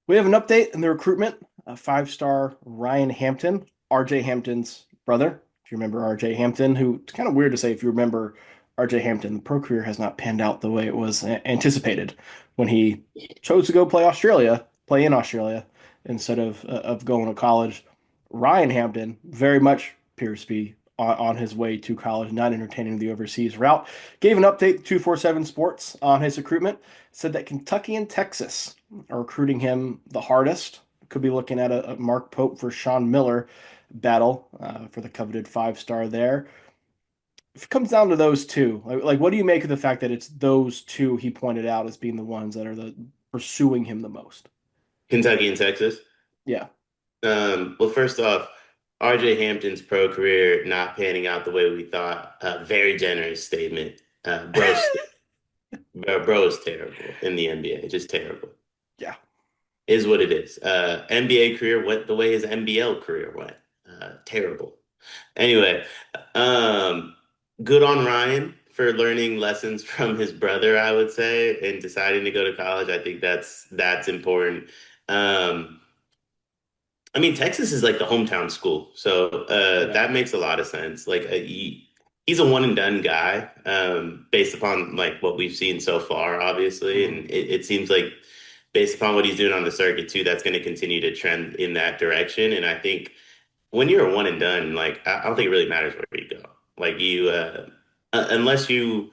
We have an update in the recruitment. A five-star Ryan Hampton, RJ Hampton's brother. If you remember RJ Hampton, who it's kind of weird to say if you remember RJ Hampton, the pro career has not panned out the way it was anticipated when he chose to go play in Australia instead of going to college. Ryan Hampton very much appears to be on his way to college, not entertaining the overseas route. Gave an update to 247 Sports on his recruitment. Said that Kentucky and Texas are recruiting him the hardest. Could be looking at a Mark Pope for Sean Miller battle for the coveted five-star there. If it comes down to those two, like what do you make of the fact that it's those two he pointed out as being the ones that are the pursuing him the most? Kentucky and Texas. Yeah. Well, first off, RJ Hampton's pro career not panning out the way we thought. Very generous statement. Bro is terrible in the NBA. Just terrible. Yeah. Is what it is. NBA career went the way his NBL career went. Terrible. Anyway, um, good on Ryan for learning lessons from his brother, I would say, and deciding to go to college. I think that's important. Um, I mean, Texas is like the hometown school, so Yeah. that makes a lot of sense. Like he's a one and done guy, based upon like what we've seen so far, obviously, Mhm. and it seems like based upon what he's doing on the circuit too, that's going to continue to trend in that direction. And I think when you're a one and done, like I don't think it really matters where you go. Like unless you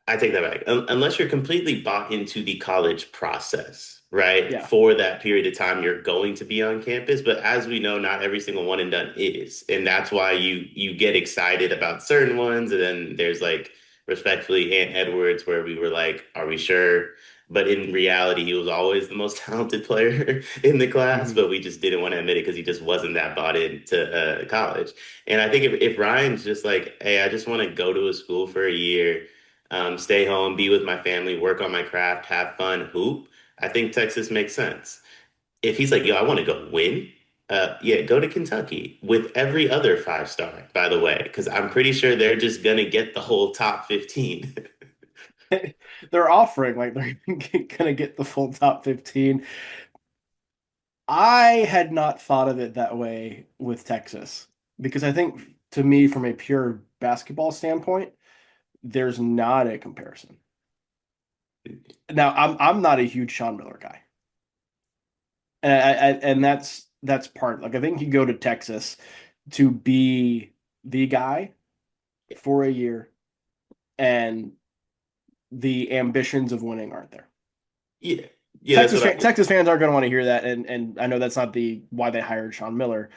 I take that back. Unless you're completely bought into the college process, right? Yeah. For that period of time you're going to be on campus. But as we know, not every single one and done is. And that's why you get excited about certain ones. And then there's like respectfully Ant Edwards, where we were like, are we sure? But in reality, he was always the most talented player in the class, Mhm. but we just didn't want to admit it because he just wasn't that bought into college. And I think if Ryan's just like, hey, I just want to go to a school for a year, stay home, be with my family, work on my craft, have fun, hoop, I think Texas makes sense. If he's like, yo, I want to go win, yeah, go to Kentucky with every other five star, by the way, because I'm pretty sure they're just gonna get the whole top 15. They're offering like they're gonna get the full top 15. I had not thought of it that way with Texas because I think to me, from a pure basketball standpoint, there's not a comparison. Now, I'm not a huge Sean Miller guy, and that's part. Like I think you go to Texas to be the guy for a year, and the ambitions of winning aren't there. Yeah, yeah, that's what I. Texas fans aren't going to want to hear that, and I know that's not the why they hired Sean Miller.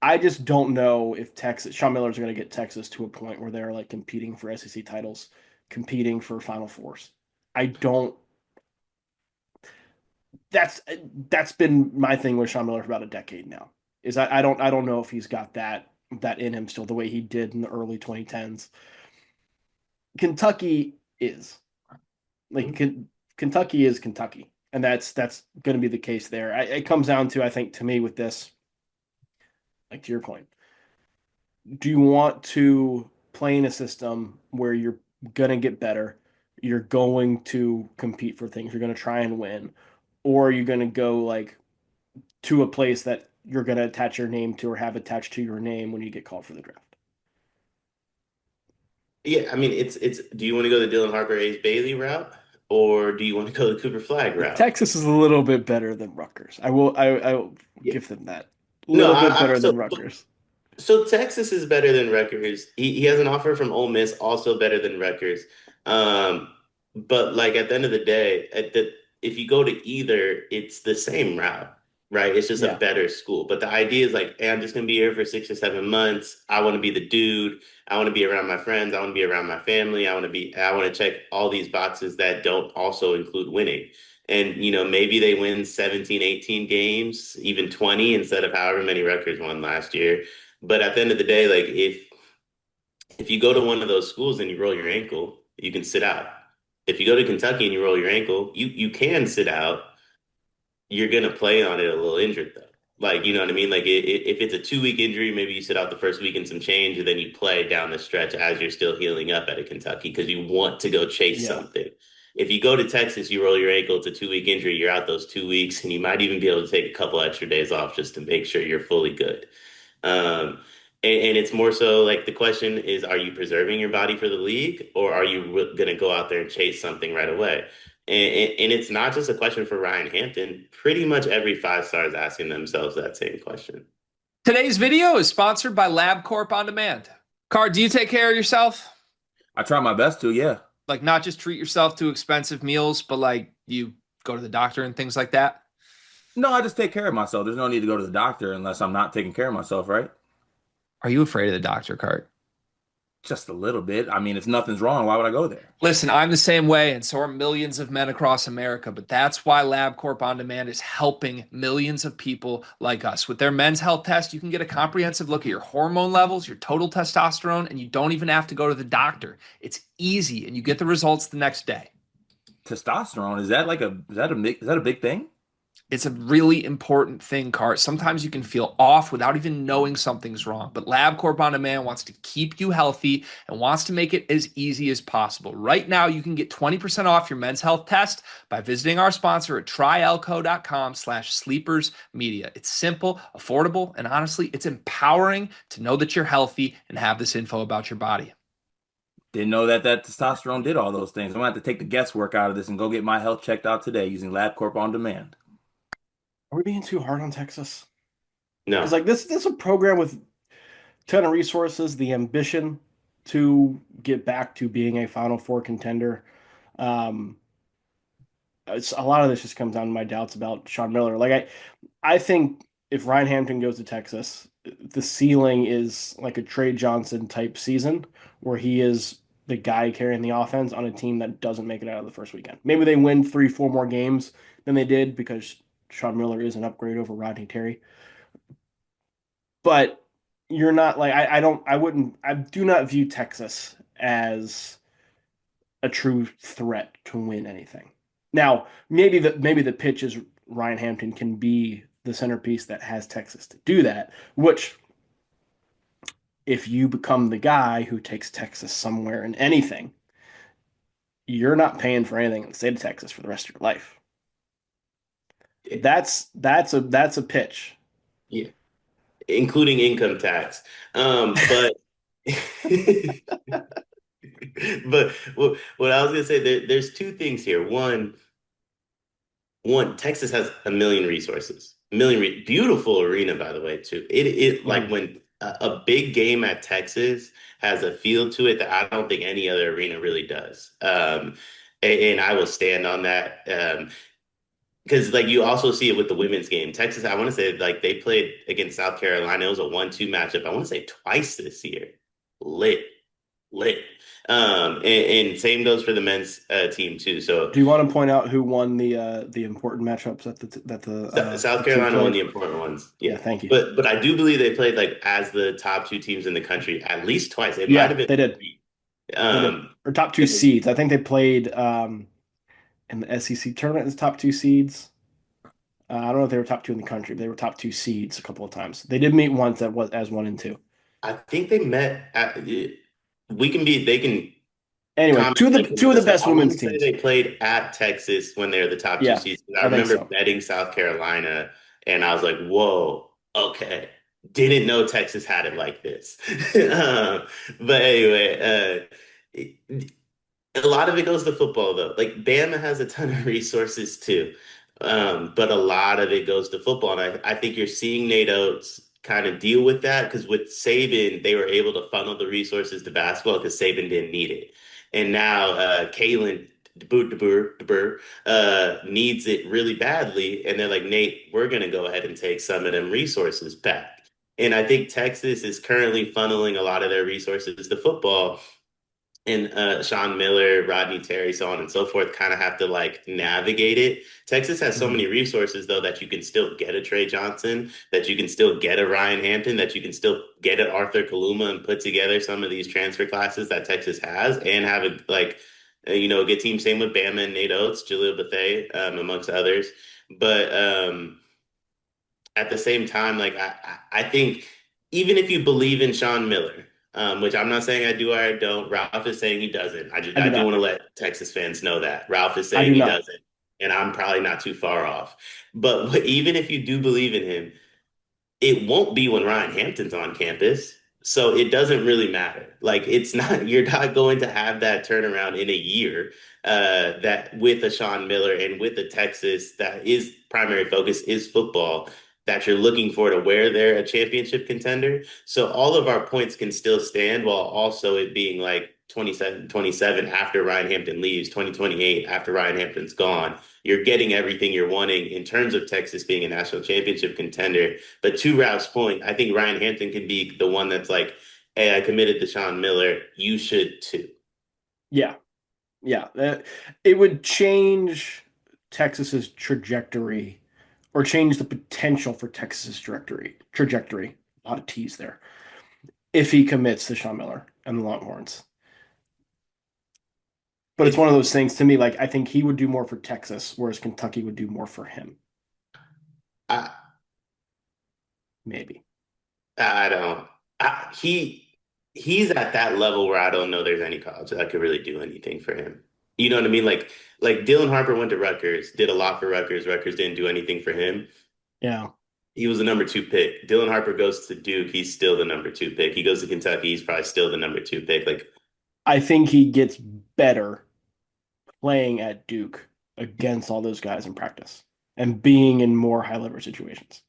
I just don't know if Texas Sean Miller's going to get Texas to a point where they're like competing for SEC titles, competing for Final Fours. I don't. That's that's been my thing with Sean Miller for about a decade now. Is I don't know if he's got that in him still the way he did in the early 2010s. Kentucky is like Kentucky is Kentucky, and that's going to be the case there. It comes down to I think to me with this, like to your point, do you want to play in a system where you're gonna get better, you're going to compete for things, you're gonna try and win, or are you gonna go like to a place that you're gonna attach your name to or have attached to your name when you get called for the draft? Yeah, I mean, it's. Do you want to go the Dylan Harper, Ace Bailey route, or do you want to go the Cooper Flag route? Texas is a little bit better than Rutgers. I will Yeah. give them that. A No, little bit better so than Rutgers. so Texas is better than Rutgers. He has an offer from Ole Miss, also better than Rutgers. Um, but like at the end of the day, if you go to either, it's the same route, right? It's just a Yeah. better school. But the idea is like, hey, I'm just gonna be here for 6 or 7 months. I want to be the dude. I want to be around my friends. I want to be around my family. I want to check all these boxes that don't also include winning. And maybe they win 17, 18 games, even 20 instead of however many Rutgers won last year. But at the end of the day, like if you go to one of those schools and you roll your ankle, you can sit out. If you go to Kentucky and you roll your ankle, you can sit out. You're gonna play on it a little injured though. Like, you know what I mean? Like if it's a 2 week injury, maybe you sit out the first week and some change, and then you play down the stretch as you're still healing up at a Kentucky because you want to go chase Yeah. something. If you go to Texas, you roll your ankle, it's a 2 week injury, you're out those 2 weeks, and you might even be able to take a couple extra days off just to make sure you're fully good. Um, and it's more so like the question is, are you preserving your body for the league, or are you going to go out there and chase something right away? And it's not just a question for Ryan Hampton. Pretty much every 5 star is asking themselves that same question. Today's video is sponsored by LabCorp On Demand. Car, do you take care of yourself? I try my best to, yeah. Like not just treat yourself to expensive meals, but like you go to the doctor and things like that? No, I just take care of myself. There's no need to go to the doctor unless I'm not taking care of myself, right? Are you afraid of the doctor, Cart? Just a little bit. I mean, if nothing's wrong, why would I go there? Listen, I'm the same way, and so are millions of men across America. But that's why LabCorp On Demand is helping millions of people like us. With their men's health test, you can get a comprehensive look at your hormone levels, your total testosterone, and you don't even have to go to the doctor. It's easy, and you get the results the next day. Testosterone, is that a big thing? It's a really important thing, Cart. Sometimes you can feel off without even knowing something's wrong. But LabCorp On Demand wants to keep you healthy and wants to make it as easy as possible. Right now, you can get 20% off your men's health test by visiting our sponsor at tryelco.com/sleepersmedia. It's simple, affordable, and honestly, it's empowering to know that you're healthy and have this info about your body. Didn't know that testosterone did all those things. I'm gonna have to take the guesswork out of this and go get my health checked out today using LabCorp On Demand. Are we being too hard on Texas? Because No. like this is a program with a ton of resources, the ambition to get back to being a Final Four contender. Um, a lot of this just comes down to my doubts about Sean Miller. I think if Ryan Hampton goes to Texas, the ceiling is like a Trey Johnson type season where he is the guy carrying the offense on a team that doesn't make it out of the first weekend. Maybe they win 3, 4 more games than they did because Sean Miller is an upgrade over Rodney Terry. But you're not like I do not view Texas as a true threat to win anything. Now, maybe the pitch is Ryan Hampton can be the centerpiece that has Texas to do that, which if you become the guy who takes Texas somewhere in anything, you're not paying for anything in the state of Texas for the rest of your life. That's a pitch. Yeah, including income tax. But but what I was gonna say, there's two things here. One, Texas has a million resources, beautiful arena, by the way, too. It like Mhm. when a big game at Texas has a feel to it that I don't think any other arena really does. And I will stand on that. Because like you also see it with the women's game. Texas, I want to say like they played against South Carolina. It was a 1-2 matchup. I want to say twice this year. Lit, lit. And same goes for the men's team too. So Do you want to point out who won the important matchups South the two Carolina won played? the important ones. Yeah, Yeah. thank you. But I do believe they played like as the top two teams in the country at least twice. It might Yeah, have been they did. three. They did. Um, Or top two and seeds. I think they played in the SEC tournament as top two seeds. I don't know if they were top two in the country, but they were top two seeds a couple of times. They did meet once that was as 1 and 2. I think they met at, they can Anyway, comment two of with the us. best I want women's to say teams. they played at Texas when they're the top two Yeah, seeds. I I think remember so. betting South Carolina, and I was like, "Whoa, okay." Didn't know Texas had it like this. But anyway, a lot of it goes to football though. Like Bama has a ton of resources too. But a lot of it goes to football. And I think you're seeing Nate Oates kind of deal with that because with Saban, they were able to funnel the resources to basketball because Saban didn't need it. And now Kalen DeBoer needs it really badly. And they're like, Nate, we're going to go ahead and take some of them resources back. And I think Texas is currently funneling a lot of their resources to football and Sean Miller, Rodney Terry, so on and so forth, kind of have to like navigate it. Texas has so Mhm. many resources though that you can still get a Trey Johnson, that you can still get a Ryan Hampton, that you can still get an Arthur Kaluma and put together some of these transfer classes that Texas has and have a like a good team. Same with Bama and Nate Oates, Jaleel Bethea, amongst others. But at the same time, like I think even if you believe in Sean Miller, which I'm not saying I do or I don't. Ralph is saying he doesn't. I I do do not. want to let Texas fans know that Ralph is I saying do he not. doesn't, and I'm probably not too far off. But even if you do believe in him, it won't be when Ryan Hampton's on campus. So it doesn't really matter. Like it's not, you're not going to have that turnaround in a year that with a Sean Miller and with a Texas that is primary focus is football that you're looking for to where they're a championship contender. So all of our points can still stand while also it being like 27 after Ryan Hampton leaves, 2028 after Ryan Hampton's gone. You're getting everything you're wanting in terms of Texas being a national championship contender. But to Ralph's point, I think Ryan Hampton can be the one that's like, hey, I committed to Sean Miller. You should too. Yeah. Yeah. It would change Texas's trajectory or change the potential for Texas's trajectory. A lot of T's there. If he commits to Sean Miller and the Longhorns. But it's It's one of those things to me, like I think he would do more for Texas, whereas Kentucky would do more for him. I Maybe. I don't he's at that level where I don't know there's any college that could really do anything for him. You know what I mean? Like Dylan Harper went to Rutgers, did a lot for Rutgers. Rutgers didn't do anything for him. Yeah. He was the number two pick. Dylan Harper goes to Duke, he's still the number two pick. He goes to Kentucky, he's probably still the number two pick. Like I think he gets better playing at Duke against all those guys in practice and being in more high leverage situations.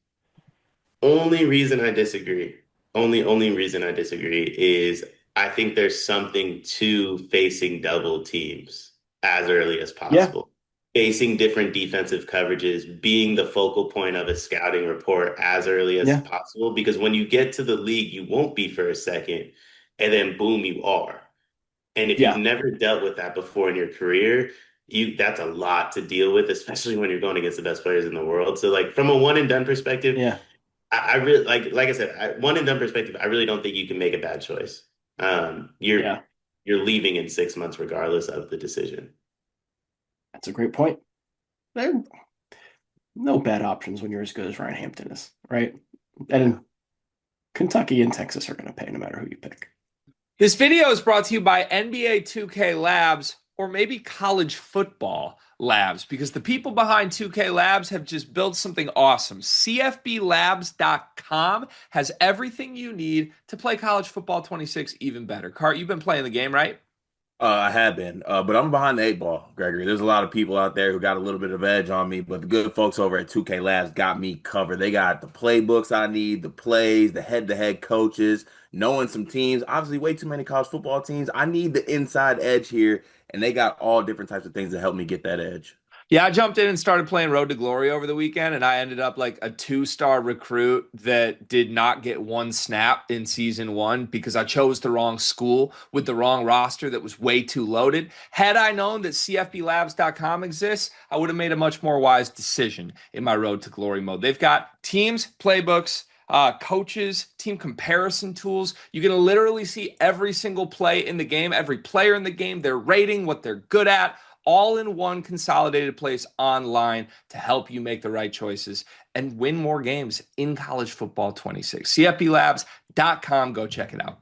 only reason I disagree, only reason I disagree is I think there's something to facing double teams as early as Yeah. possible. Facing different defensive coverages, being the focal point of a scouting report as early as Yeah. possible. Because when you get to the league, you won't be for a second, and then boom, you are. And if you've Yeah. never dealt with that before in your career, you that's a lot to deal with, especially when you're going against the best players in the world. So like from a one and done perspective, Yeah. I really like I said, one and done perspective, I really don't think you can make a bad choice. Yeah. You're leaving in 6 months regardless of the decision. That's a great point. There are no bad options when you're as good as Ryan Hampton is, right? Yeah. And Kentucky and Texas are going to pay no matter who you pick. This video is brought to you by NBA 2K Labs or maybe college football labs because the people behind 2K Labs have just built something awesome. CFBLabs.com has everything you need to play college football 26 even better. Cart, you've been playing the game, right? I have been, but I'm behind the eight ball, Gregory. There's a lot of people out there who got a little bit of edge on me, but the good folks over at 2K Labs got me covered. They got the playbooks I need, the plays, the head-to-head coaches, knowing some teams. Obviously, way too many college football teams. I need the inside edge here, and they got all different types of things to help me get that edge. Yeah, I jumped in and started playing Road to Glory over the weekend, and I ended up like a 2-star recruit that did not get one snap in season one because I chose the wrong school with the wrong roster that was way too loaded. Had I known that CFBLabs.com exists, I would have made a much more wise decision in my Road to Glory mode. They've got teams, playbooks, coaches, team comparison tools. You can literally see every single play in the game, every player in the game, their rating, what they're good at, all in one consolidated place online to help you make the right choices and win more games in college football 26. CFBLabs.com. Go check it out.